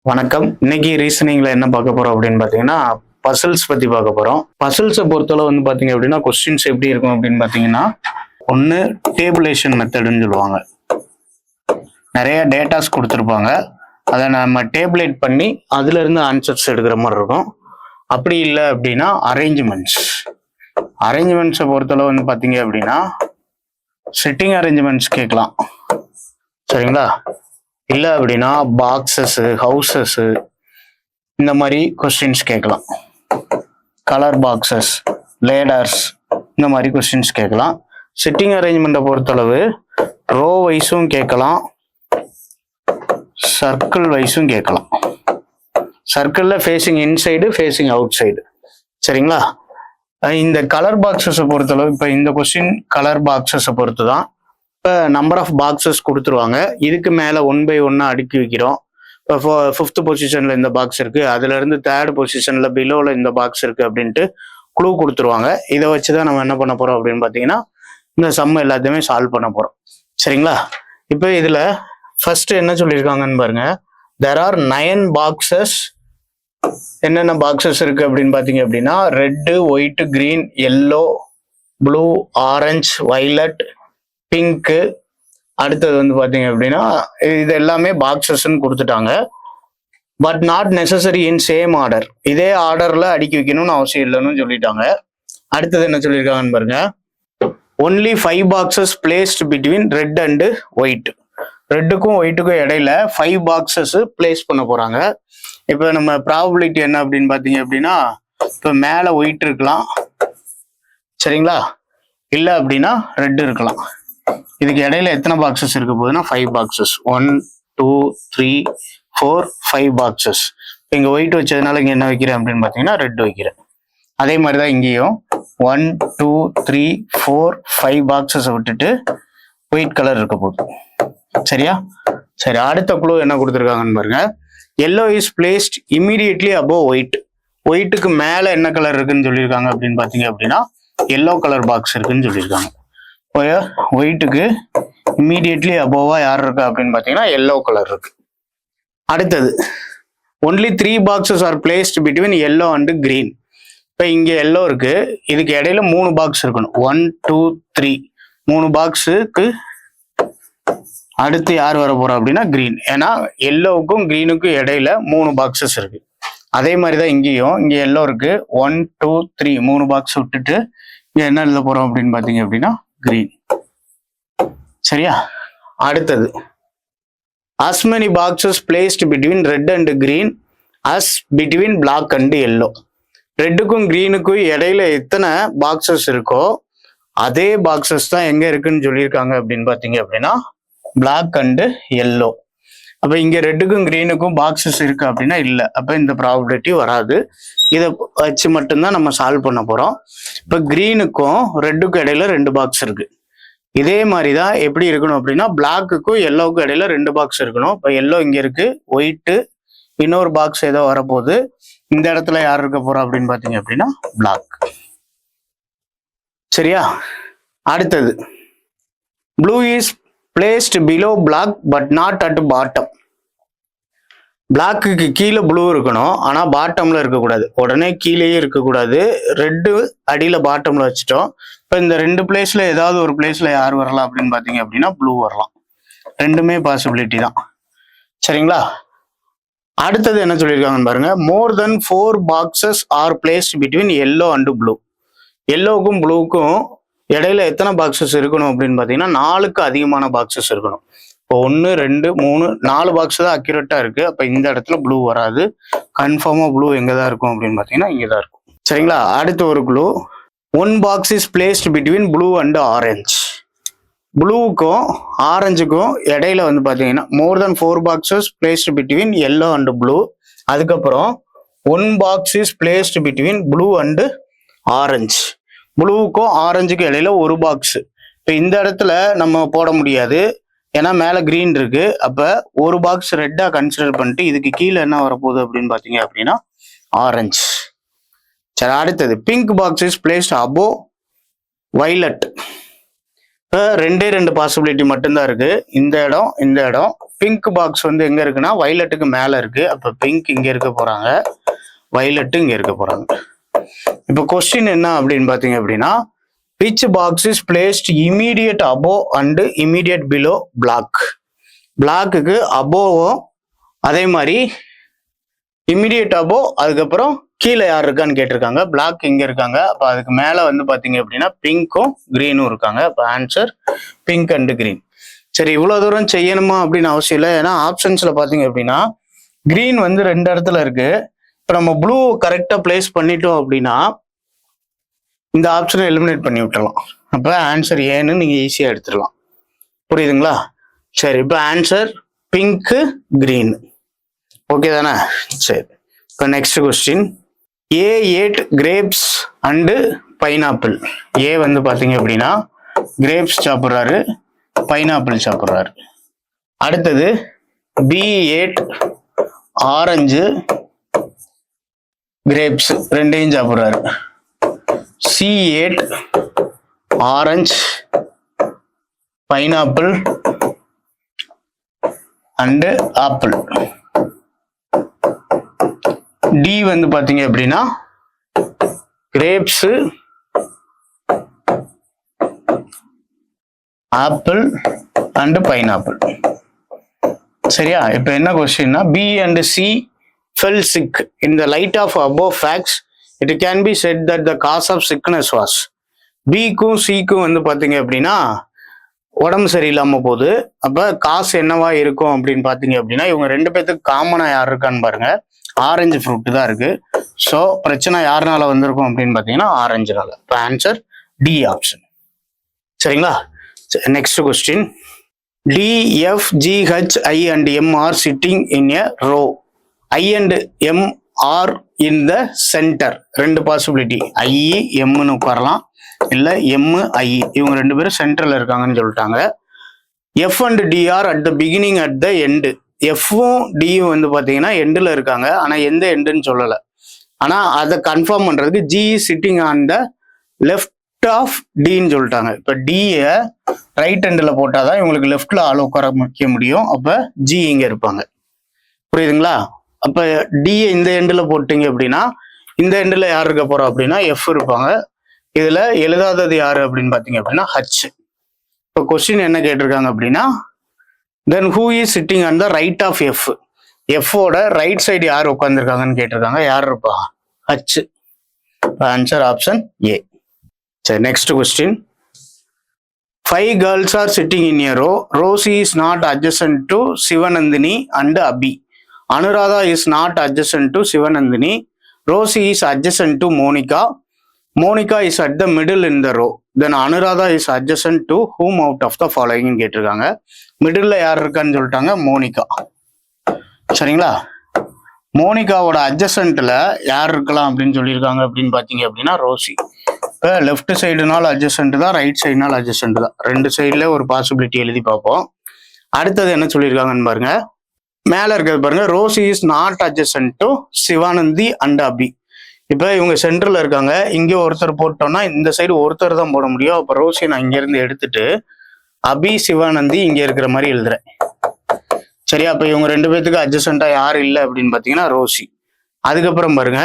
வணக்கம். இன்னைக்கு ரீசனிங்ல என்ன பார்க்க போறோம் அப்படின்னு பாத்தீங்கன்னா பசில்ஸ் பத்தி பார்க்க போறோம். பசில்ஸை பொறுத்தளவு வந்து பாத்தீங்க அப்படின்னா கொஸ்டின்ஸ் எப்படி இருக்கும் அப்படின்னு பாத்தீங்கன்னா ஒன்னு டேபுலேஷன் மெத்தடுன்னு சொல்லுவாங்க. நிறைய டேட்டாஸ் கொடுத்துருப்பாங்க, அதை நம்ம டேபுலேட் பண்ணி அதுல இருந்து ஆன்சர்ஸ் எடுக்கிற மாதிரி இருக்கும். அப்படி இல்லை அப்படின்னா அரேஞ்ச்மெண்ட்ஸை பொறுத்தளவு வந்து பாத்தீங்க அப்படின்னா செட்டிங் அரேஞ்ச்மெண்ட்ஸ் கேட்கலாம், சரிங்களா? இல்லை அப்படின்னா பாக்ஸஸ், ஹவுசஸ், இந்த மாதிரி கொஸ்டின்ஸ் கேட்கலாம். கலர் பாக்ஸஸ், லேடர்ஸ், இந்த மாதிரி கொஸ்டின்ஸ் கேட்கலாம். சிட்டிங் அரேஞ்ச்மெண்ட்டை பொறுத்தளவு ரோ வைஸும் கேட்கலாம், சர்க்கிள் வைஸும் கேட்கலாம். சர்க்கிளில் facing inside, facing out side, சரிங்களா? இந்த கலர் பாக்ஸஸை பொறுத்தளவு இப்போ இந்த கொஸ்டின் கலர் பாக்ஸஸை பொறுத்து தான். இப்போ நம்பர் ஆஃப் பாக்ஸஸ் கொடுத்துருவாங்க, இதுக்கு மேலே 1 by 1 அடுக்கி வைக்கிறோம். இப்போ 5th பொசிஷனில் இந்த பாக்ஸ் இருக்குது, அதுலேருந்து 3rd பொசிஷனில் பிலோவில் இந்த பாக்ஸ் இருக்குது அப்படின்ட்டு க்ளூ கொடுத்துருவாங்க. இதை வச்சு தான் நம்ம என்ன பண்ண போகிறோம் அப்படின்னு பார்த்தீங்கன்னா இந்த சம் எல்லாத்தையுமே சால்வ் பண்ண போகிறோம், சரிங்களா? இப்போ இதில் ஃபர்ஸ்ட் என்ன சொல்லியிருக்காங்கன்னு பாருங்க. there are 9 boxes. என்னென்ன பாக்ஸஸ் இருக்குது அப்படின்னு பார்த்தீங்க அப்படின்னா red, white, green, yellow, blue, orange, violet, pink. அடுத்தது வந்து பார்த்தீங்க அப்படின்னா இது எல்லாமே பாக்ஸஸ்ன்னு கொடுத்துட்டாங்க. But not necessary in same order. இதே ஆர்டரில் அடுக்கி வைக்கணும்னு அவசியம் இல்லைன்னு சொல்லிட்டாங்க. அடுத்தது என்ன சொல்லியிருக்காங்கன்னு பாருங்க. Only 5 boxes placed between red and white. ரெட்டுக்கும் ஒயிட்டுக்கும் இடையில 5 பாக்ஸஸ் பிளேஸ் பண்ண போறாங்க. இப்போ நம்ம ப்ராபபிலிட்டி என்ன அப்படின்னு பார்த்தீங்க அப்படின்னா இப்போ மேலே ஒயிட் இருக்கலாம், சரிங்களா? இல்லை அப்படின்னா ரெட் இருக்கலாம். இதுக்கு இடையில எத்தனை பாக்ஸஸ் இருக்க போகுதுன்னா 5 பாக்ஸஸ். 1 2 3 4 5 பாக்ஸஸ். இங்க ஒயிட் வச்சதுனால இங்க என்ன வைக்கிறேன் அப்படின்னு பாத்தீங்கன்னா ரெட் வைக்கிறேன். அதே மாதிரிதான் இங்கேயும் 1 2 3 4 5 பாக்ஸஸ் விட்டுட்டு ஒயிட் கலர் இருக்க போகுது, சரியா? சரி, அடுத்த க்ளூ என்ன கொடுத்துருக்காங்கன்னு பாருங்க. Yellow is placed immediately above white. ஒயிட்டுக்கு மேல என்ன கலர் இருக்குன்னு சொல்லியிருக்காங்க அப்படின்னு பாத்தீங்க அப்படின்னா எல்லோ கலர் பாக்ஸ் இருக்குன்னு சொல்லியிருக்காங்க. ஒயிட்டுக்கு இம்மீடியட்லி அபோவா யார் இருக்கா அப்படின்னு பார்த்தீங்கன்னா எல்லோ கலர் இருக்கு. அடுத்தது only 3 boxes are placed between yellow and green. இப்போ இங்கே எல்லோ இருக்கு, இதுக்கு இடையில 3 பாக்ஸ் இருக்கணும். 1 2 3 3 பாக்ஸுக்கு அடுத்து யார் வர போறா அப்படின்னா கிரீன். ஏன்னா எல்லோவுக்கும் கிரீனுக்கும் இடையில 3 பாக்ஸஸ் இருக்கு. அதே மாதிரி தான் இங்கேயும் இங்கே எல்லோ இருக்கு, 1 2 3 3 பாக்ஸ் விட்டுட்டு இங்கே என்ன எழுத போறோம் அப்படின்னு பார்த்தீங்க அப்படின்னா கிரீன், சரியா? அடுத்தது as many boxes placed between red and green as between black and yellow. ரெட்டுக்கும் கிரீனுக்கும் இடையில எத்தனை பாக்ஸஸ் இருக்கோ அதே பாக்ஸஸ் தான் எங்க இருக்குன்னு சொல்லியிருக்காங்க அப்படின்னு பாத்தீங்க அப்படின்னா பிளாக் அண்ட் எல்லோ. அப்ப இங்க ரெட்டுக்கும் கிரீனுக்கும் பாக்ஸஸ் இருக்கு அப்படின்னா இல்லை, அப்ப இந்த ப்ராபபிலிட்டி வராது. இதை வச்சு மட்டும்தான் நம்ம சால்வ் பண்ண போறோம். இப்ப கிரீனுக்கும் ரெட்டுக்கும் இடையில 2 பாக்ஸ் இருக்கு. இதே மாதிரிதான் எப்படி இருக்கணும் அப்படின்னா பிளாக்குக்கும் எல்லோவுக்கும் இடையில 2 பாக்ஸ் இருக்கணும். இப்ப எல்லோ இங்க இருக்கு, ஒயிட்டு இன்னொரு பாக்ஸ் ஏதோ வரப்போகுது. இந்த இடத்துல யார் இருக்க போறா அப்படின்னு பாத்தீங்க அப்படின்னா பிளாக், சரியா? அடுத்தது blue is placed below black but not at bottom. பிளாக்குக்கு கீழே ப்ளூ இருக்கணும், ஆனா பாட்டம்ல இருக்கக்கூடாது. உடனே கீழேயே இருக்கக்கூடாது. ரெட்டு அடியில பாட்டம்ல வச்சுட்டோம். இப்போ இந்த 2 பிளேஸ்ல ஏதாவது ஒரு பிளேஸ்ல யார் வரலாம் அப்படின்னு பாத்தீங்க அப்படின்னா ப்ளூ வரலாம். ரெண்டுமே பாசிபிலிட்டி தான், சரிங்களா? அடுத்தது என்ன சொல்லியிருக்காங்கன்னு பாருங்க. More than 4 boxes are placed between yellow and blue. எல்லோவுக்கும் ப்ளூவுக்கும் இடையில எத்தனை பாக்ஸஸ் இருக்கணும் அப்படின்னு பாத்தீங்கன்னா 4க்கு அதிகமான பாக்ஸஸ் இருக்கணும். இப்போ 1 2 3 4 பாக்ஸ் தான் அக்யூரேட்டா இருக்கு. அப்ப இந்த இடத்துல ப்ளூ வராது. கன்ஃபார்மா ப்ளூ எங்கதான் இருக்கும் அப்படின்னு பாத்தீங்கன்னா இங்கதான் இருக்கும், சரிங்களா? அடுத்த ஒரு clue. 1 box is placed between blue and orange. ப்ளூவுக்கும் ஆரஞ்சுக்கும் இடையில வந்து பாத்தீங்கன்னா more than 4 boxes placed between yellow and blue. அதுக்கப்புறம் 1 box is placed between blue and orange. ப்ளூவுக்கும் ஆரஞ்சுக்கும் இடையில 1 பாக்ஸ். இப்போ இந்த இடத்துல நம்ம போட முடியாது, ஏன்னா மேல கிரீன் இருக்கு. அப்ப 1 பாக்ஸ் ரெட்டா கன்சிடர் பண்ணிட்டு இதுக்கு கீழே என்ன வரப்போகுது அப்படின்னு பாத்தீங்க அப்படின்னா ஆரஞ்சு. சரி, அடுத்தது pink box is placed above violet. இப்போ ரெண்டு பாசிபிலிட்டி மட்டும்தான் இருக்கு. இந்த இடம். பிங்க் பாக்ஸ் வந்து எங்க இருக்குன்னா வயலட்டுக்கு மேல இருக்கு. அப்ப பிங்க் இங்க இருக்க போறாங்க, வயலட்டு இங்க இருக்க போறாங்க. இப்போ கொஸ்டின் என்ன அப்படின்னு பாத்தீங்க அப்படின்னா, which box is placed immediate above and immediate below block? பிளாக்குக்கு அபோவும் அதே மாதிரி இமிடியேட் அபோ, அதுக்கப்புறம் கீழே யார் இருக்கான்னு கேட்டிருக்காங்க. பிளாக் இங்க இருக்காங்க. அப்ப அதுக்கு மேல வந்து பாத்தீங்க அப்படின்னா பிங்க்கும் கிரீனும் இருக்காங்க. அப்ப ஆன்சர் பிங்க் அண்ட் கிரீன். சரி, இவ்வளவு தூரம் செய்யணுமா அப்படின்னு அவசியம் இல்லை. ஏன்னா ஆப்ஷன்ஸ்ல பாத்தீங்க அப்படின்னா கிரீன் வந்து 2 இடத்துல இருக்கு. இப்ப நம்ம ப்ளூ கரெக்டா பிளேஸ் பண்ணிட்டோம் அப்படின்னா இந்த ஆப்ஷனை எலிமினேட் பண்ணி விட்டுறலாம். அப்ப ஆன்சர் ஏன்னு நீங்க ஈஸியா எடுத்துடலாம். புரியுதுங்களா? சரி, இப்ப ஆன்சர் பிங்க் கிரீன். ஓகே தானே? சரி, இப்போ next question. A ate grapes and pineapple. A வந்து பாத்தீங்க அப்படின்னா கிரேப்ஸ் சாப்பிட்றாரு, பைனாப்பிள் சாப்பிட்றாரு. அடுத்தது பி ஏட் ஆரஞ்சு, கிரேப்ஸ் ரெண்டையும் சாப்பிட்றாரு. C ate orange, pineapple and apple. D வந்து பாத்தீங்க அப்படின்னா கிரேப்ஸ், ஆப்பிள் அண்ட் பைனாப்பிள். சரியா? இப்ப என்ன கொஸ்டின்னா, B and C fell sick in the light of above facts it can be said that the cause of sickness was. பிக்கும் சிக்கும் வந்து பாத்தீங்க அப்படின்னா உடம்பு சரியில்லாம போகுது. அப்ப காசு என்னவா இருக்கும் அப்படின்னு பாத்தீங்க அப்படின்னா இவங்க 2 பேத்துக்கு காமனா யார் இருக்கான்னு பாருங்க, ஆரஞ்சு ஃப்ரூட் தான் இருக்கு. ஸோ பிரச்சனை யாருனால வந்திருக்கும் அப்படின்னு பாத்தீங்கன்னா ஆரஞ்சுனால. இப்போ ஆன்சர் டி ஆப்ஷன். சரிங்களா? Next question. D F G H I and M are sitting in a row. I and M are in the centre. 2 possibility, I எம்னு உட்காரலாம், இல்ல எம் ஐ. இவங்க 2 பேரும் சென்டர்ல இருக்காங்கன்னு சொல்லிட்டாங்க. F and D are at the beginning at the end. எஃப்பும் டியும் வந்து பாத்தீங்கன்னா எண்டுல இருக்காங்க, ஆனா எந்த எண்டுன்னு சொல்லல. ஆனா அதை கன்ஃபார்ம் பண்றதுக்கு G sitting on the left of டின்னு சொல்லிட்டாங்க. இப்ப டிய ரைட் ஹேண்ட்ல போட்டாதான் இவங்களுக்கு லெஃப்ட்ல ஆள் உட்கார வைக்க முடியும். அப்ப ஜி இங்க இருப்பாங்க. புரியுதுங்களா? அப்ப டியை இந்த எண்டுல போட்டீங்க அப்படின்னா இந்த எண்டுல யார் இருக்க போறோம் அப்படின்னா எஃப் இருப்பாங்க. இதுல எழுதாதது யாரு அப்படின்னு பாத்தீங்க அப்படின்னா ஹச். இப்போ கொஸ்டின் என்ன கேட்டிருக்காங்க அப்படின்னா, then who is sitting on the right of F. எஃப்ஓட ரைட் சைடு யார் உட்காந்துருக்காங்கன்னு கேட்டிருக்காங்க. யார் இருப்பா? ஹச். Answer option A. சரி, next question. 5 girls are sitting in a row. Rosie is not adjacent to Sivanandini and Abhi. Anuradha is not adjacent to Sivanandini. Rosie is adjacent to Monica. Monica is at the middle in the row. Then Anuradha is adjacent to whom out of the following கேட்டிருக்காங்க. Middle யார் இருக்கான்னு சொல்லிட்டாங்க? Monica. சரிங்களா? மோனிகாவோட அட்ஜசன்ட்ல யார் இருக்கலாம் அப்படின்னு சொல்லியிருக்காங்க அப்படின்னு பாத்தீங்க அப்படின்னா ரோசி. இப்போ லெஃப்ட் சைடுனால அட்ஜசன்ட் தான், ரைட் சைடுனால அட்ஜசன்ட் தான். 2 சைடுல ஒரு பாசிபிலிட்டி எழுதி பார்ப்போம். அடுத்தது என்ன சொல்லியிருக்காங்கன்னு பாருங்க. மேல இருக்கிறது பாருங்க, Rosie is not adjacent to Sivanandhi and Abhi. இப்ப இவங்க சென்டர்ல இருக்காங்க. இங்க ஒருத்தர் போட்டோம்னா இந்த சைடு ஒருத்தர் தான் போட முடியும். அப்ப ரோசி நான் இங்க இருந்து எடுத்துட்டு அபி சிவானந்தி இங்க இருக்கிற மாதிரி எழுதுறேன். சரியா? அப்ப இவங்க 2 பேத்துக்கு அட்ஜசன்டா யாரு இல்லை அப்படின்னு பாத்தீங்கன்னா ரோசி. அதுக்கப்புறம் பாருங்க,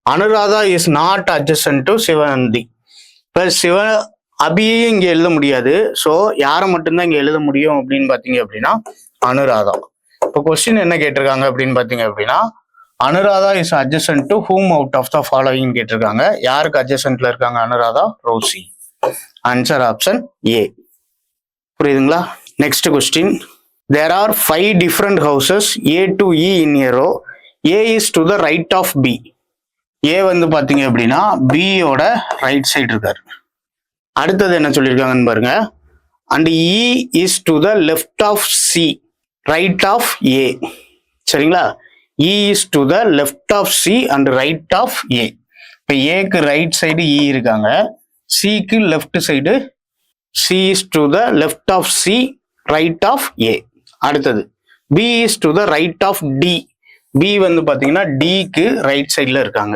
Anuradha is not adjacent to Sivanandhi. இப்ப அபியையும் இங்க எழுத முடியாது. ஸோ யாரை மட்டும்தான் இங்க எழுத முடியும் அப்படின்னு பாத்தீங்க அப்படின்னா அனுராதா. இப்போ கொஸ்டின் என்ன கேட்டிருக்காங்க அப்படின்னு பாத்தீங்க அப்படின்னா, Anuradha is adjacent to whom out of the following கேட்டிருக்காங்க. யாருக்கு அட்ஜசன்ட்ல இருக்காங்க? Anuradha, Rosie. Answer option A. புரியுதுங்களா? Next question. There are 5 different houses A to E in a row. A is to the right of B. A வந்து பாத்தீங்க அப்படின்னா B யோட right side இருக்காரு. அடுத்தது என்ன சொல்லியிருக்காங்கன்னு பாருங்க. And E is to the left of C, right of A. சரிங்களா? E is to the left of C and right of A. இப்போ ஏக்கு ரைட் சைடு E இருக்காங்க, சிக்கு left side C is to the left of C, right of A. அடுத்தது B is to the right of D. B வந்து பாத்தீங்கன்னா Dக்கு right சைட்ல இருக்காங்க.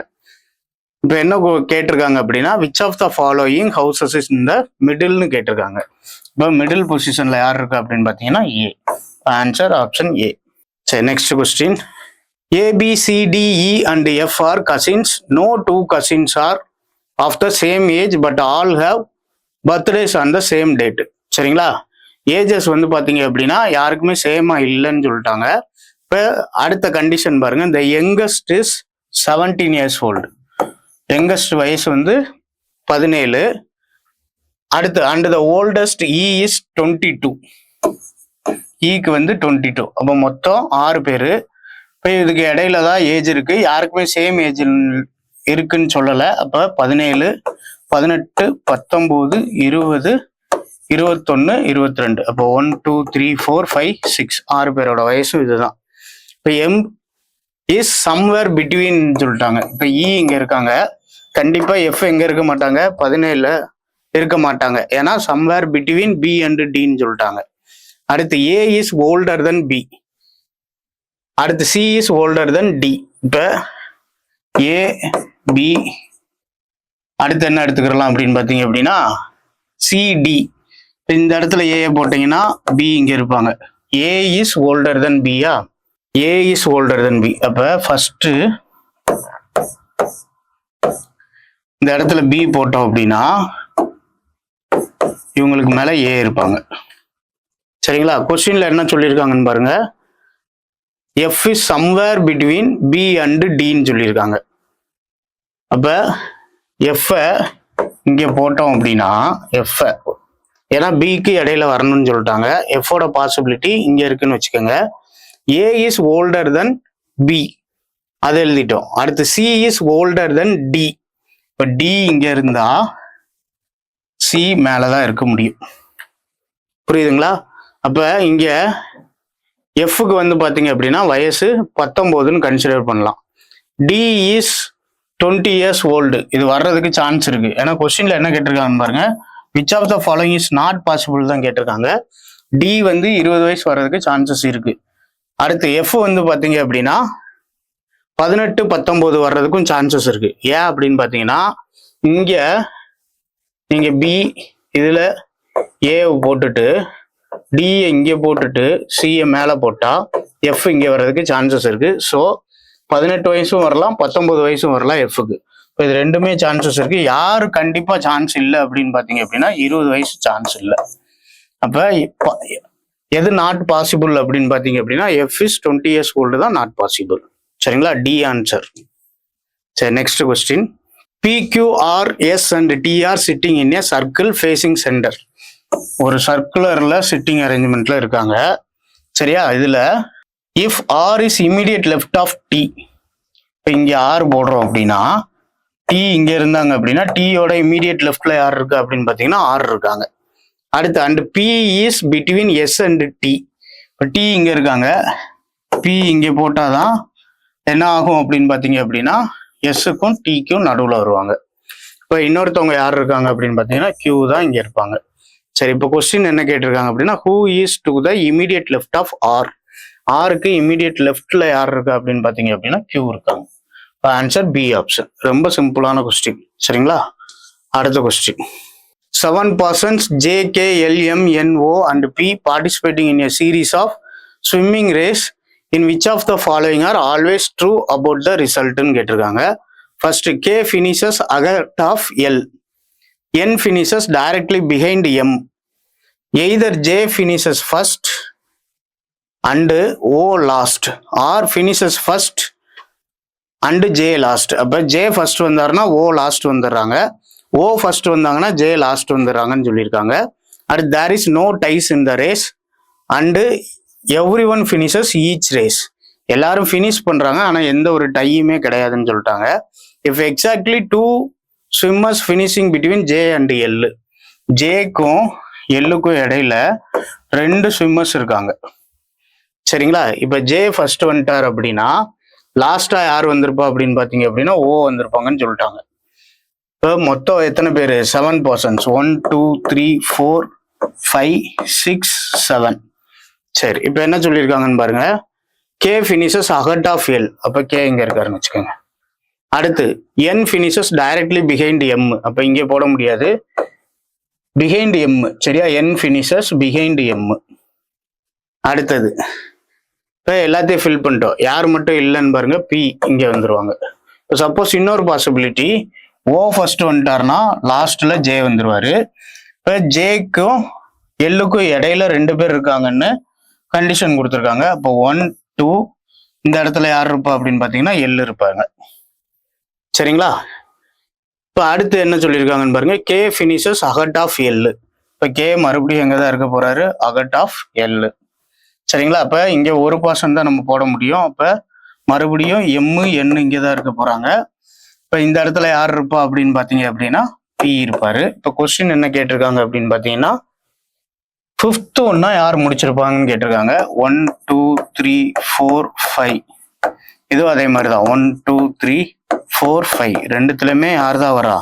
இப்போ என்ன கேட்டிருக்காங்க அப்படின்னா which of the following houses is இந்த மிடில்னு கேட்டிருக்காங்க. இப்போ மிடில் பொசிஷன்ல யார் இருக்கு அப்படின்னு பார்த்தீங்கன்னா ஏ. Answer option A. சரி, next question. ABCDE and F are cousins. No two cousins are of the same age but all have birthdays on the same date. சரிங்களா? ஏஜஸ் வந்து பார்த்தீங்க அப்படின்னா யாருக்குமே சேமா இல்லைன்னு சொல்லிட்டாங்க. இப்போ அடுத்த கண்டிஷன் பாருங்க. the youngest is 17 years old. Youngest வயசு வந்து 17. அடுத்து and the oldest E is 22. ஈக்கு வந்து 22. அப்போ மொத்தம் 6 பேர். இப்போ இதுக்கு இடையில தான் ஏஜ் இருக்கு, யாருக்குமே சேம் ஏஜ் இருக்குன்னு சொல்லலை. அப்போ 17, 18, 19, 20, 21, 22. அப்போ 1, 2, 3, 4, 5, 6 6 பேரோட வயசும் இதுதான். இப்போ எம் இஸ் சம்வேர் பிட்வீன் சொல்லிட்டாங்க. இப்போ இ இங்க இருக்காங்க, கண்டிப்பா எஃப் எங்க இருக்க மாட்டாங்க, 17 இருக்க மாட்டாங்க. ஏன்னா சம்வேர் பிட்வீன் பி அண்ட் டின்னு சொல்லிட்டாங்க. அடுத்து A is older than B. அடுத்து C is older than D. இப்போ ஏ பி அடுத்து என்ன எடுத்துக்கலாம் அப்படின்னு பார்த்தீங்க அப்படின்னா சிடி. இந்த இடத்துல ஏ போட்டீங்கன்னா பி இங்க இருப்பாங்க. ஏ இஸ் ஓல்டர் தென் பியா, A is older than B. அப்ப ஃபர்ஸ்ட் இந்த இடத்துல பி போட்டோம் அப்படின்னா இவங்களுக்கு மேல ஏ இருப்பாங்க. சரிங்களா? கொஸ்டின்ல என்ன சொல்லியிருக்காங்கன்னு பாருங்க. F is somewhere between B and டின்னு சொல்லியிருக்காங்க. அப்ப எஃப் இங்க போட்டோம் அப்படின்னா எஃப், ஏன்னா பிக்கு இடையில வரணும்னு சொல்லிட்டாங்க. எஃபோட பாசிபிலிட்டி இங்க இருக்குன்னு வச்சுக்கோங்க. A is older than B, அதை எழுதிட்டோம். அடுத்து C is older than D. இப்போ டி இங்க இருந்தா சி மேலதான் இருக்க முடியும். புரியுதுங்களா? அப்ப இங்க எஃப்க்கு வந்து பாத்தீங்க அப்படின்னா வயசு 19ன்னு கன்சிடர் பண்ணலாம். D is 20 years old. இது வர்றதுக்கு சான்ஸ் இருக்கு. ஏன்னா கொஸ்டின்ல என்ன கேட்டிருக்காங்க பாருங்க. Which of the following is not possible தான் கேட்டிருக்காங்க. டி வந்து 20 வயசு வர்றதுக்கு சான்சஸ் இருக்கு. அடுத்து எஃப் வந்து பாத்தீங்க அப்படின்னா 18, 19 வர்றதுக்கும் சான்சஸ் இருக்கு. ஏன் அப்படின்னு பாத்தீங்கன்னா இங்க நீங்க பி இதுல ஏ போட்டுட்டு டி இங்க போட்டுட்டு சிஏ மேல போட்டா எஃப் இங்க வர்றதுக்கு சான்சஸ் இருக்கு. ஸோ 18 வயசும் வரலாம், 19 வயசும் வரலாம் எஃப்க்கு. இப்போ இது ரெண்டுமே சான்சஸ் இருக்கு. யாரு கண்டிப்பா சான்ஸ் இல்லை அப்படின்னு பாத்தீங்க அப்படின்னா 20 வயசு சான்ஸ் இல்லை. அப்ப எது நாட் பாசிபிள் அப்படின்னு பாத்தீங்க அப்படின்னா எஃப் இஸ் 20 years old தான் நாட் பாசிபிள். சரிங்களா? D answer. சரி, next question. P Q R S and T are sitting in a circle facing centre. ஒரு சர்க்குலர்ல சிட்டிங் அரேஞ்ச்மெண்ட்ல இருக்காங்க. சரியா? இதுல if R is immediate left of T. இப்போ இங்க ஆர் போடுறோம் அப்படின்னா டி இங்க இருந்தாங்க அப்படின்னா டீயோட இமிடியட் லெஃப்ட்ல யார் இருக்கு அப்படின்னு பாத்தீங்கன்னா ஆர் இருக்காங்க. அடுத்து and B is between S and T. இப்போ டி இங்க இருக்காங்க, பி இங்க போட்டாதான் என்ன ஆகும் அப்படின்னு பாத்தீங்க அப்படின்னா எஸ்ஸுக்கும் டிக்கும் நடுவில் வருவாங்க. இப்போ இன்னொருத்தவங்க யார் இருக்காங்க அப்படின்னு பார்த்தீங்கன்னா கியூ தான் இங்கே இருப்பாங்க. சரி, இப்போ கொஸ்டின் என்ன கேட்டிருக்காங்க அப்படின்னா who is to the immediate left of R. ஆருக்கு இமீடியட் லெஃப்ட்ல யார் இருக்கா அப்படின்னு பார்த்தீங்க அப்படின்னா கியூ இருக்காங்க. இப்போ ஆன்சர் பி ஆப்ஷன். ரொம்ப சிம்பிளான கொஸ்டின். சரிங்களா? அடுத்த question. 7 persons JKLMNO and P participating in a series of swimming race in which of the following are always true about the result ன்னு கேட்டிருக்காங்க. First K finishes ahead of L. N finishes directly behind M. Either J finishes first and O last or finishes first and J last. அப்ப J first வந்தாருன்னா O last வந்துடுறாங்க, O first வந்தாங்கன்னா J last வந்துடுறாங்கன்னு சொல்லியிருக்காங்க. அடுத்து there is no ties in the race and everyone finishes each race. எல்லாரும் finish பண்றாங்க, ஆனா எந்த ஒரு டையுமே கிடையாதுன்னு சொல்லிட்டாங்க. If exactly 2 swimmers finishing between J and L. ஜேக்கும் எல்லுக்கும் இடையில 2 swimmers இருக்காங்க. சரிங்களா? இப்ப ஜே ஃபர்ஸ்ட் வந்துட்டார் அப்படின்னா லாஸ்டா யார் வந்திருப்பா அப்படின்னு பாத்தீங்க அப்படின்னா ஓ வந்திருப்பாங்கன்னு சொல்லிட்டாங்க. இப்போ மொத்தம் எத்தனை பேர்? 7 persons. 1 2 3 4 5 6 7. சரி, இப்போ என்ன சொல்லியிருக்காங்கன்னு பாருங்க. K finishes ahead of L. அப்போ கே இங்க இருக்காருன்னு வச்சுக்கோங்க. அடுத்து n finishes directly behind m. அப்ப இங்கே போட முடியாது, behind m. சரியா, n finishes behind m. அடுத்தது இப்போ எல்லாத்தையும் ஃபில் பண்ணிட்டோம். யார் மட்டும் இல்லைன்னு பாருங்க, பி இங்கே வந்துருவாங்க. இப்போ சப்போஸ் இன்னொரு பாசிபிலிட்டி ஓ ஃபர்ஸ்ட் வந்துட்டாருன்னா லாஸ்ட்ல ஜே வந்துருவாரு. இப்போ ஜேக்கும் எல்லுக்கும் இடையில 2 பேர் இருக்காங்கன்னு கண்டிஷன் கொடுத்துருக்காங்க. அப்போ 1 2 இந்த இடத்துல யார் இருப்பா அப்படின்னு பார்த்தீங்கன்னா எல் இருப்பாங்க. சரிங்களா, இப்போ அடுத்து என்ன சொல்லியிருக்காங்கன்னு பாருங்க, கே ஃபினிஷஸ் அகட் ஆஃப் எல். இப்போ கே மறுபடியும் எங்கே தான் இருக்க போறாரு, அகட் ஆஃப் எல். சரிங்களா, அப்போ இங்கே ஒரு பர்சன் தான் நம்ம போட முடியும். அப்போ மறுபடியும் எம்மு என்னு இங்கே தான் இருக்க போறாங்க. இப்போ இந்த இடத்துல யார் இருப்பா அப்படின்னு பார்த்தீங்க அப்படின்னா பி இருப்பாரு. இப்போ கொஸ்டின் என்ன கேட்டிருக்காங்க அப்படின்னு பார்த்தீங்கன்னா 5th ஒன்னா யார் முடிச்சிருப்பாங்கன்னு கேட்டிருக்காங்க. 1 2 3 4 5. இதுவும் அதே மாதிரி தான் 1 2 3 4 5 ரெண்டுத்துலையுமே யார் தான் வரா,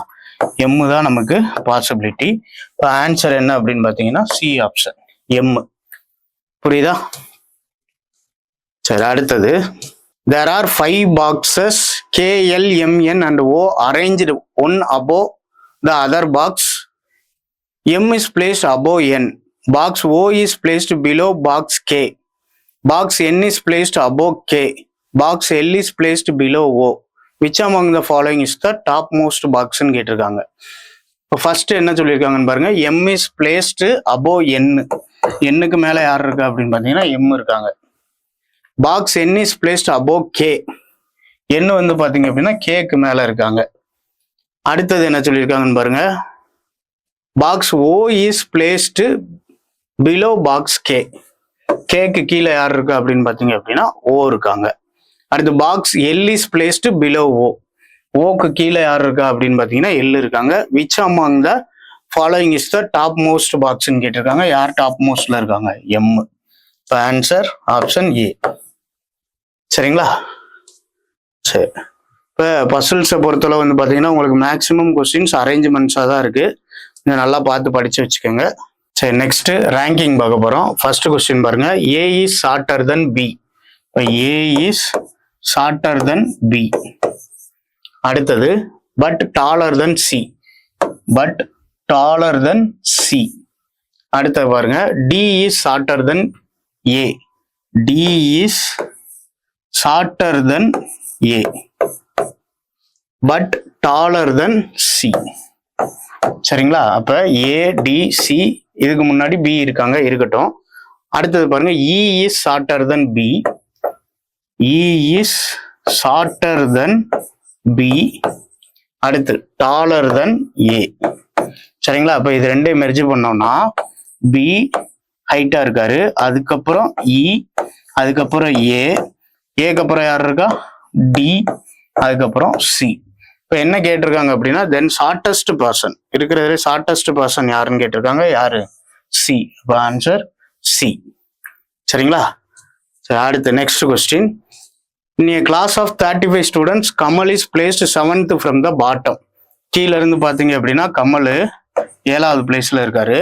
எம்மு தான் நமக்கு பாசிபிலிட்டி. இப்போ ஆன்சர் என்ன அப்படின்னு பார்த்தீங்கன்னா சி ஆப்ஷன் எம். புரியுதா? சரி, அடுத்தது there are 5 boxes K, L, M, N and O arranged one above the other box. M is placed above N. Box O is placed below box K. Box N is placed above K. Box L is placed below O. Which among the following is the topmost box ன்னு கேட்டிருக்காங்க. இப்போ first என்ன சொல்லியிருக்காங்கன்னு பாருங்க, M is placed above N. N-க்கு மேல யார் இருக்கா அப்படின்னு பார்த்தீங்கன்னா M இருக்காங்க. Box N is placed above K. N வந்து பார்த்தீங்க அப்படின்னா K-க்கு மேல இருக்காங்க. அடுத்தது என்ன சொல்லியிருக்காங்கன்னு பாருங்க, box O is placed below box K. K-க்கு கீழே யார் இருக்கா அப்படின்னு பார்த்தீங்க அப்படின்னா O இருக்காங்க. அடுத்து box L is placed below O. ஓக்கு கீழே யார் இருக்கா அப்படின்னு பார்த்தீங்கன்னா எல் இருக்காங்க. Which among the following is the top most பாக்ஸ்ன்னு கேட்டிருக்காங்க. யார் டாப் மோஸ்ட்ல இருக்காங்க, எம். இப்போ ஆன்சர் ஆப்ஷன் ஏ. சரிங்களா, சரி. இப்போ பசில்ஸை பொறுத்தளவு வந்து பார்த்தீங்கன்னா உங்களுக்கு மேக்ஸிமம் கொஸ்டின்ஸ் அரேஞ்ச்மெண்ட்ஸாக தான் இருக்கு. இதை நல்லா பார்த்து படிச்சு வச்சுக்கோங்க. சரி, நெக்ஸ்ட் ரேங்கிங் பார்க்க போறோம். ஃபர்ஸ்ட் கொஸ்டின் பாருங்க, A is shorter than B. இப்போ A is shorter than B. அடுத்தது but taller than C. But taller than C. அடுத்தது பாருங்க, D is shorter than A. D is shorter than A but taller than C. சரிங்களா, அப்ப ஏ D C, இதுக்கு முன்னாடி B இருக்காங்க, இருக்கட்டும். அடுத்தது பாருங்க, E is shorter than B. E is shorter than B. அடுத்து டாலர் தென் ஏ. சரிங்களா, அப்ப இது ரெண்டையும் மெர்ஜ் பண்ணோம்னா பி ஹைட்டா இருக்காரு, அதுக்கப்புறம் இ, அதுக்கப்புறம் ஏ, ஏக்கு அப்புறம் யார் இருக்கா, டி, அதுக்கப்புறம் சி. இப்ப என்ன கேட்டிருக்காங்க அப்படின்னா தென் ஷார்டஸ்ட் பர்சன், இருக்கிறதுல ஷார்டஸ்ட் பர்சன் யாருன்னு கேட்டிருக்காங்க, யாரு, சி. அப்ப ஆன்சர் சி. சரிங்களா, சரி. அடுத்து next question, in a class of 35 students Kamal is placed 7th from the bottom. கீழ இருந்து பாத்தீங்க அப்படின்னா கமல் 7வது பிளேஸ்ல இருக்காரு.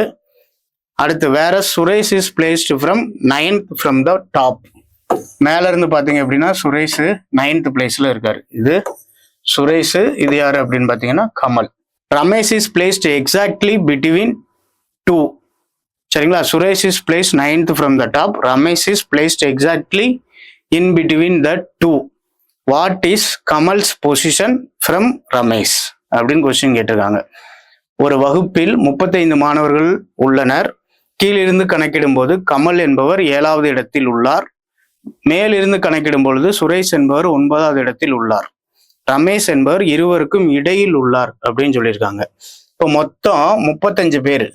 அடுத்து வேற Suresh is placed from 9th from the top. மேல இருந்து பாத்தீங்க அப்படின்னா சுரேஷ் 9th பிளேஸ்ல இருக்காரு. இது சுரேஷ், இது யாரு அப்படின்னு பாத்தீங்கன்னா Kamal. Ramesh is placed exactly between 2. சரிங்களா, Suresh is placed 9th from the top. Ramesh is placed exactly in between the two. What is Kamal's position from Ramesh அப்படின்னு கொஸ்டின் கேட்டிருக்காங்க. ஒரு வகுப்பில் 35 மாணவர்கள் உள்ளனர். கீழிருந்து கணக்கிடும் போது கமல் என்பவர் 7வது இடத்தில் உள்ளார். மேலிருந்து கணக்கிடும் பொழுது சுரேஷ் என்பவர் 9வது இடத்தில் உள்ளார். ரமேஷ் என்பவர் இருவருக்கும் இடையில் உள்ளார் அப்படின்னு சொல்லியிருக்காங்க. இப்போ மொத்தம் 35 பேர்.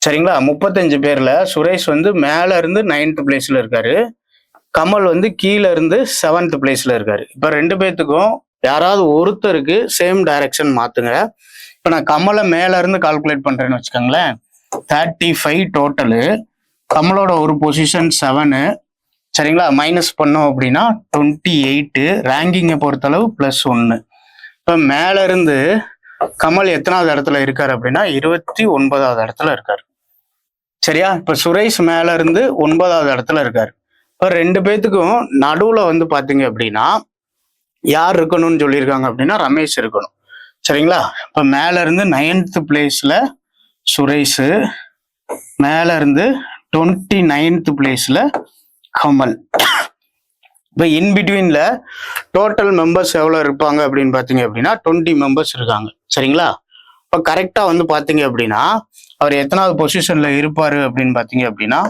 சரிங்களா, 35 பேர்ல சுரேஷ் வந்து மேல இருந்து 9th பிளேஸ்ல இருக்காரு, கமல் வந்து கீழே இருந்து 7th பிளேஸ்ல இருக்காரு. இப்ப 2 பேர்த்துக்கும் யாராவது ஒருத்தருக்கு சேம் டைரக்ஷன் மாத்துங்க. இப்ப நான் கமலை மேல இருந்து கால்குலேட் பண்றேன்னு வச்சுக்கோங்களேன். 35 டோட்டலு, கமலோட ஒரு பொசிஷன் 7. சரிங்களா, மைனஸ் பண்ணோம் அப்படின்னா 28. ரேங்கிங்கை பொறுத்தளவு +1. இப்ப மேல இருந்து கமல் எத்தனாவது இடத்துல இருக்காரு அப்படின்னா 29வது இடத்துல இருக்காரு. சரியா, இப்ப சுரேஷ் மேல இருந்து 9வது இடத்துல இருக்காரு. இப்போ 2 பேத்துக்கும் நடுவுல வந்து பாத்தீங்க அப்படின்னா யார் இருக்கணும்னு சொல்லியிருக்காங்க அப்படின்னா ரமேஷ் இருக்கணும். சரிங்களா? இப்போ மேல இருந்து 9th பிளேஸ்ல சுரேஷ், மேல இருந்து 29th பிளேஸ்ல கமல். இப்போ இன்பிட்வீன்ல டோட்டல் மெம்பர்ஸ் எவ்வளோ இருப்பாங்க அப்படின்னு பார்த்தீங்க அப்படின்னா 20 மெம்பர்ஸ் இருக்காங்க. சரிங்களா? இப்போ கரெக்டா வந்து பார்த்தீங்க அப்படின்னா அவர் எத்தனாவது பொசிஷன்ல இருப்பாரு அப்படின்னு பார்த்தீங்க அப்படின்னா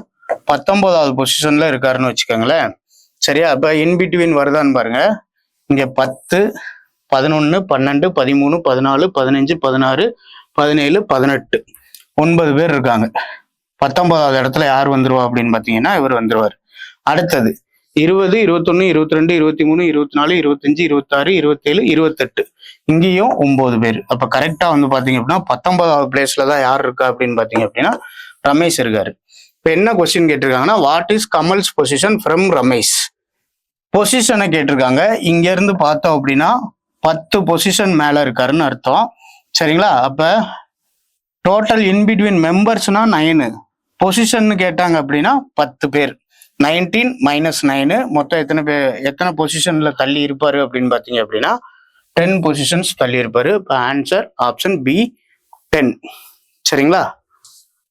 19வது பொசிஷன்ல இருக்காருன்னு வச்சுக்கோங்களேன். சரியா? இப்போ இன்பிட்வீன் வருதான்னு பாருங்க. இங்க 10, 11, 12, 13, 14, 15, 16, 17, 18 9 பேர் இருக்காங்க. 19வது இடத்துல யார் வந்துருவா அப்படின்னு பாத்தீங்கன்னா இவர் வந்துருவார். அடுத்தது 20, 21, 22, 23, 24, 25, 26, 27, 28 இங்கேயும் 9 பேர். அப்ப கரெக்டா வந்து பாத்தீங்க அப்படின்னா 19வது பிளேஸ்ல தான் யார் இருக்கா அப்படின்னு பாத்தீங்க அப்படின்னா ரமேஷ் இருக்காரு. இப்ப என்ன கொஸ்டின் கேட்டிருக்காங்கன்னா what is Kamal's position from Ramesh? பொசிஷனை கேட்டிருக்காங்க. இங்க இருந்து பார்த்தோம் அப்படின்னா 10 பொசிஷன் மேல இருக்காருன்னு அர்த்தம். சரிங்களா? அப்ப டோட்டல் இன்பிட்வீன் மெம்பர்ஸ்னா 9, பொசிஷன் கேட்டாங்க அப்படின்னா 10 பேர். 19 - 9 மொத்தம் எத்தனை பொசிஷன்ல தள்ளி இருப்பாரு அப்படின்னு பாத்தீங்க அப்படின்னா 10 பொசிஷன்ஸ் தள்ளி இருப்பாரு. இப்போ ஆன்சர் ஆப்ஷன் பி 10. சரிங்களா?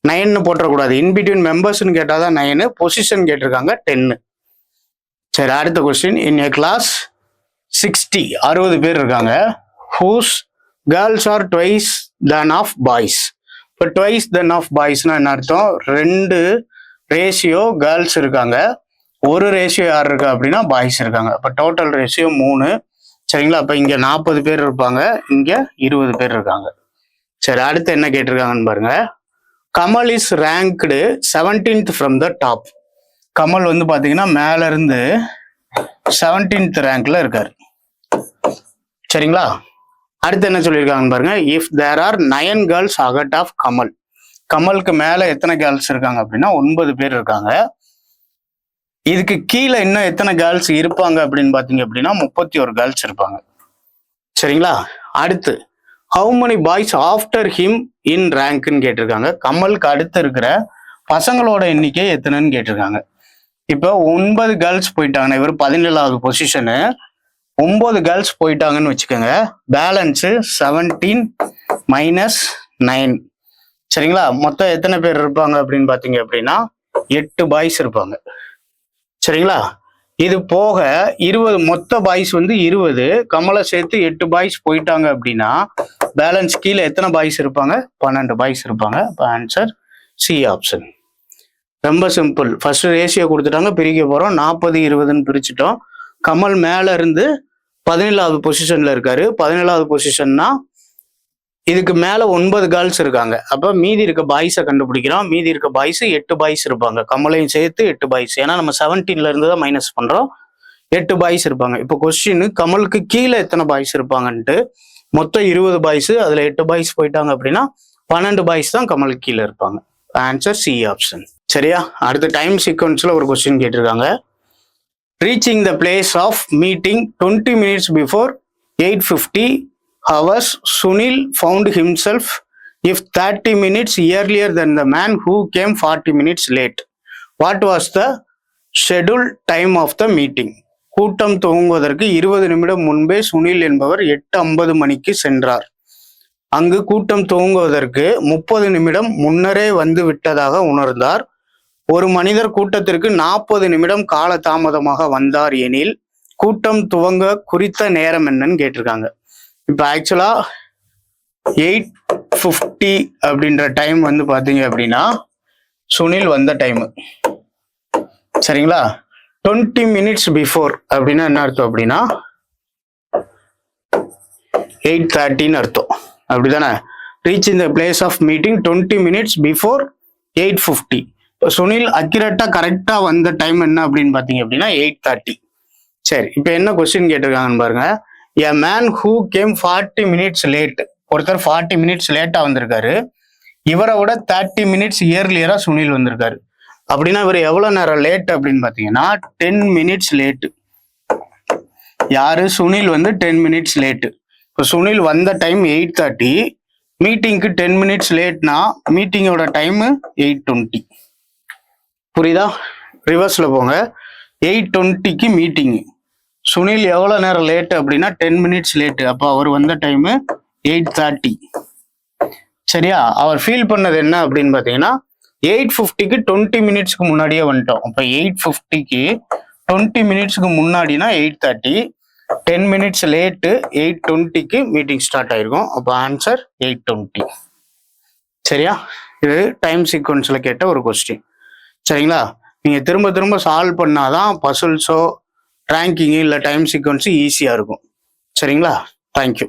9 போட்டக்கூடாது. இன்பிட்வீன் மெம்பர்ஸ்ன்னு கேட்டாதான் 9, பொசிஷன் கேட்டிருக்காங்க 10. சரி, அடுத்த கொஸ்டின். இன் ஏ கிளாஸ் 60 பேர் இருக்காங்க. Whose girls are twice than of boys? இப்போ ட்வைஸ் தென் ஆஃப் பாய்ஸ்னா என்ன அர்த்தம்? 2 ரேஷியோ கேர்ள்ஸ் இருக்காங்க, 1 ரேஷியோ யார் இருக்கா அப்படின்னா பாய்ஸ் இருக்காங்க. அப்போ டோட்டல் ரேஷியோ 3. சரிங்களா? அப்போ இங்க 40 பேர் இருப்பாங்க, இங்க 20 பேர் இருக்காங்க. சரி, அடுத்து என்ன கேட்டிருக்காங்கன்னு பாருங்க. Kamal is ranked 17th from the top. Kamal வந்து பாத்தீங்கன்னா மேல இருந்து 17th ரேங்க்ல இருக்காரு. சரிங்களா? அடுத்து என்ன சொல்லியிருக்காங்கன்னு பாருங்க. If there are 9 girls ahead of Kamal, கமலுக்கு மேல எத்தனை கேர்ள்ஸ் இருக்காங்க அப்படின்னா 9 பேர் இருக்காங்க. இதுக்கு கீழே இன்னும் எத்தனை கேர்ள்ஸ் இருப்பாங்க அப்படின்னு பாத்தீங்க அப்படின்னா 31 கேர்ள்ஸ் இருப்பாங்க. சரிங்களா? அடுத்து how many boys after him in ரேங்க்னு கேட்டிருக்காங்க. கமலுக்கு அடுத்து இருக்கிற பசங்களோட எண்ணிக்கை எத்தனைன்னு கேட்டிருக்காங்க. இப்போ 9 கேர்ள்ஸ் போயிட்டாங்கன்னா இவர் 17வது பொசிஷனு, 9 கேர்ள்ஸ் போயிட்டாங்கன்னு வச்சுக்கோங்க. பேலன்ஸு 17 - 9. சரிங்களா? மொத்தம் எத்தனை பேர் இருப்பாங்க அப்படின்னு பாத்தீங்க அப்படின்னா 8 பாய்ஸ் இருப்பாங்க. சரிங்களா? இது போக 20 மொத்த பாய்ஸ் வந்து 20, கமலை சேர்த்து 8 பாய்ஸ் போயிட்டாங்க அப்படின்னா பேலன்ஸ் கீழே எத்தனை பாய்ஸ் இருப்பாங்க? 12 பாய்ஸ் இருப்பாங்க. இப்போ ஆன்சர் சி ஆப்ஷன். ரொம்ப சிம்பிள். ஃபர்ஸ்ட் ரேஷியோ கொடுத்துட்டாங்க, பிரிக்க போறோம். 40, 20ன்னு பிரிச்சுட்டோம். கமல் மேல இருந்து 17வது பொசிஷன்ல இருக்காரு. 17வது பொசிஷன்னா இதுக்கு மேல 9 கேர்ள்ஸ் இருக்காங்க. அப்ப மீதி இருக்க பாய்ஸை கண்டுபிடிக்கிறோம். மீதி இருக்க பாய்ஸ் 8 பாய்ஸ் இருப்பாங்க, கமலையும் சேர்த்து 8 பாய்ஸ். ஏன்னா நம்ம 17ல இருந்து தான் மைனஸ் பண்றோம். 8 பாய்ஸ் இருப்பாங்க. இப்போ கொஸ்டின் கமலுக்கு கீழே எத்தனை பாய்ஸ் இருப்பாங்கன்ட்டு மொத்தம் 20 பாய்ஸ், அதுல 8 பாய்ஸ் போயிட்டாங்க அப்படின்னா 12 பாய்ஸ் தான் கமலுக்கு கீழே இருப்பாங்க. Answer C option. சரியா? அடுத்த டைம் சீக்வன்ஸ்ல ஒரு கொஸ்டின் கேட்டிருக்காங்க. Reaching the place of meeting 20 minutes before 8:50 hours, Sunil found himself if 30 minutes earlier than the man who came 40 minutes late. What was the scheduled time of the meeting? கூட்டம் துவங்குவதற்கு 20 நிமிடம் முன்பே சுனில் என்பவர் 8:50 மணிக்கு சென்றார். அங்கு கூட்டம் துவங்குவதற்கு 30 நிமிடம் முன்னரே வந்து விட்டதாக உணர்ந்தார். ஒரு மனிதர் கூட்டத்திற்கு 40 நிமிடம் கால தாமதமாக வந்தார் எனில் கூட்டம் துவங்க குறித்த நேரம் என்னன்னு கேட்டிருக்காங்க. இப்போ ஆக்சுவலா 8:50 அப்படின்ற டைம் வந்து பாத்தீங்க அப்படின்னா சுனில் வந்த டைம். சரிங்களா? 20 minutes பிஃபோர் அப்படின்னா என்ன அர்த்தம் அப்படின்னா 8:30ன்னு அர்த்தம். அப்படிதானே? Reach in the place of meeting 20 minutes before 8:50. இப்போ சுனில் அக்யூரேட்டா கரெக்டா வந்த டைம் என்ன அப்படின்னு பாத்தீங்க அப்படின்னா 8:30. சரி, இப்போ என்ன கொஸ்டின் கேட்டிருக்காங்கன்னு பாருங்க. A man who came 40 minutes late, ஒருத்தர் 40 minutes லேட்டா வந்திருக்காரு. இவரை விட 30 minutes இயர்லியரா சுனில் வந்திருக்காரு. அப்படின்னா இவர் எவ்வளவு நேரம் லேட் அப்படின்னு பாத்தீங்கன்னா 10 minutes லேட்டு. யாரு? சுனில் வந்து 10 minutes லேட்டு. இப்போ சுனில் வந்த டைம் 8:30, மீட்டிங்க்கு 10 minutes லேட்னா மீட்டிங்கோட டைம் 8:20. புரியுதா? ரிவர்ஸ்ல போங்க. 8:20க்கு மீட்டிங், சுனில் எவ்வளோ நேரம் லேட்டு அப்படின்னா 10 மினிட்ஸ் லேட்டு. அப்போ அவர் வந்த டைமு 8:30. சரியா? அவர் ஃபீல் பண்ணது என்ன அப்படின்னு பார்த்தீங்கன்னா 8:50க்கு 20 மினிட்ஸ்க்கு முன்னாடியே வந்துட்டோம். அப்போ 8:50க்கு 20 மினிட்ஸ்க்கு முன்னாடினா 8:30, 10 மினிட்ஸ் லேட்டு 8:20க்கு மீட்டிங் ஸ்டார்ட் ஆயிருக்கும். அப்போ ஆன்சர் 8:20. சரியா? இது டைம் சீக்வன்ஸில் கேட்ட ஒரு கொஸ்டின். சரிங்களா? நீங்கள் திரும்ப திரும்ப சால்வ் பண்ணாதான் பசில்ஸோ ரேங்கிங்கு இல்லை டைம் சீக்வன்ஸு ஈஸியாக இருக்கும். சரிங்களா? தேங்க்யூ.